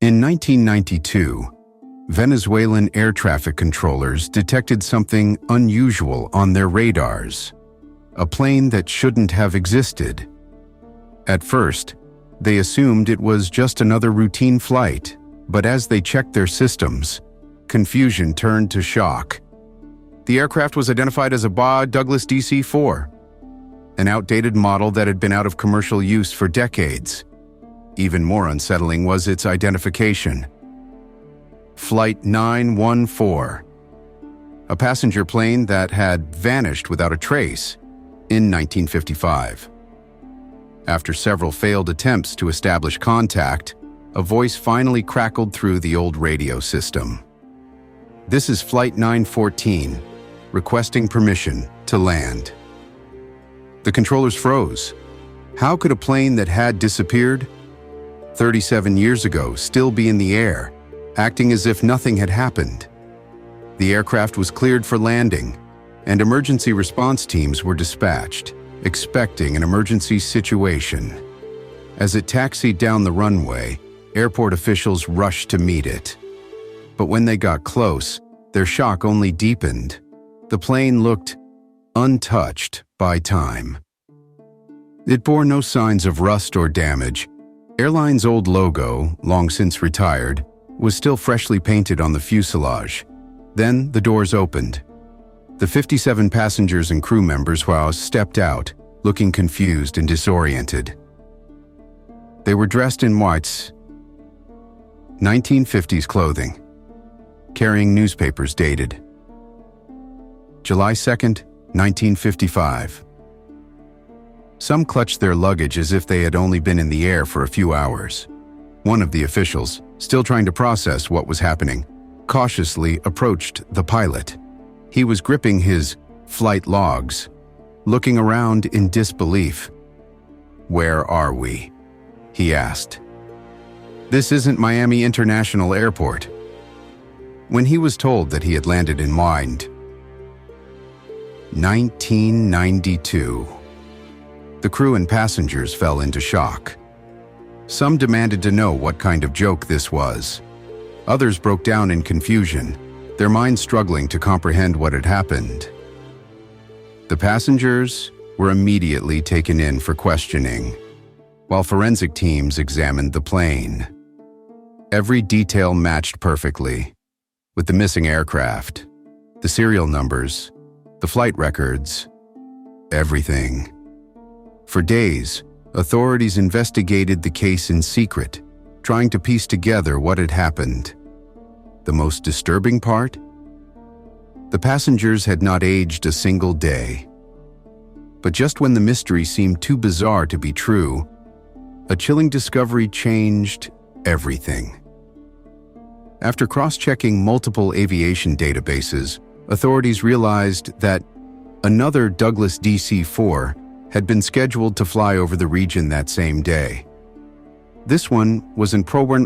In 1992, Venezuelan air traffic controllers detected something unusual on their radars, a plane that shouldn't have existed. At first, they assumed it was just another routine flight, but as they checked their systems, confusion turned to shock. The aircraft was identified as a Douglas DC-4, an outdated model that had been out of commercial use for decades. Even more unsettling was its identification. Flight 914, a passenger plane that had vanished without a trace in 1955. After several failed attempts to establish contact, a voice finally crackled through the old radio system. "This is Flight 914, requesting permission to land." The controllers froze. How could a plane that had disappeared 37 years ago still be in the air, acting as if nothing had happened? The aircraft was cleared for landing, and emergency response teams were dispatched, expecting an emergency situation. As it taxied down the runway, airport officials rushed to meet it. But when they got close, their shock only deepened. The plane looked untouched by time. It bore no signs of rust or damage. Airline's old logo, long since retired, was still freshly painted on the fuselage. Then the doors opened. The 57 passengers and crew members stepped out, looking confused and disoriented. They were dressed in whites, 1950s clothing, carrying newspapers dated July 2nd, 1955. Some clutched their luggage as if they had only been in the air for a few hours. One of the officials, still trying to process what was happening, cautiously approached the pilot. He was gripping his flight logs, looking around in disbelief. "Where are we?" he asked. "This isn't Miami International Airport." When he was told that he had landed in 1992, the crew and passengers fell into shock. Some demanded to know what kind of joke this was. Others broke down in confusion, their minds struggling to comprehend what had happened. The passengers were immediately taken in for questioning, while forensic teams examined the plane. Every detail matched perfectly, with the missing aircraft, the serial numbers, the flight records, everything. For days, authorities investigated the case in secret, trying to piece together what had happened. The most disturbing part? The passengers had not aged a single day. But just when the mystery seemed too bizarre to be true, a chilling discovery changed everything. After cross-checking multiple aviation databases, authorities realized that another Douglas DC-4 had been scheduled to fly over the region that same day. This one was an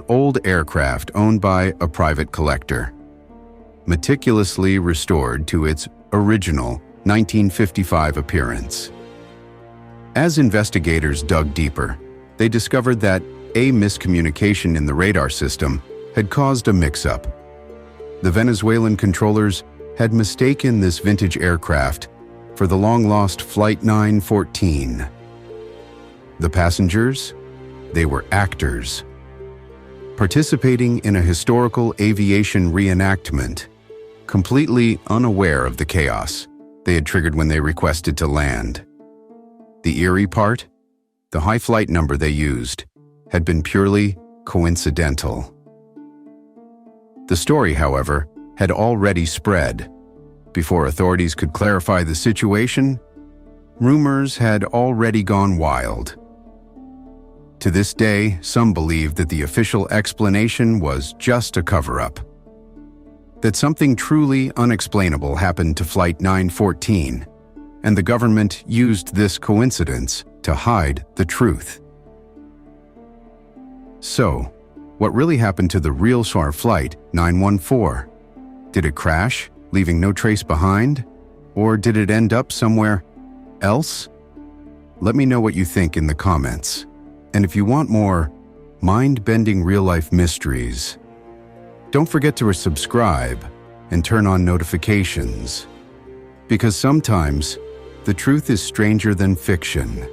old aircraft owned by a private collector, meticulously restored to its original 1955 appearance. As investigators dug deeper, they discovered that a miscommunication in the radar system had caused a mix-up. The Venezuelan controllers had mistaken this vintage aircraft for the long-lost Flight 914. The passengers? They were actors, participating in a historical aviation reenactment, completely unaware of the chaos they had triggered when they requested to land. The eerie part? The high flight number they used had been purely coincidental. The story, however, had already spread. Before authorities could clarify the situation, rumors had already gone wild. To this day, some believe that the official explanation was just a cover-up, that something truly unexplainable happened to Flight 914, and the government used this coincidence to hide the truth. So, what really happened to the real Flight 914? Did it crash, leaving no trace behind? Or did it end up somewhere else? Let me know what you think in the comments. And if you want more mind-bending real-life mysteries. Don't forget to subscribe and turn on notifications, because sometimes the truth is stranger than fiction.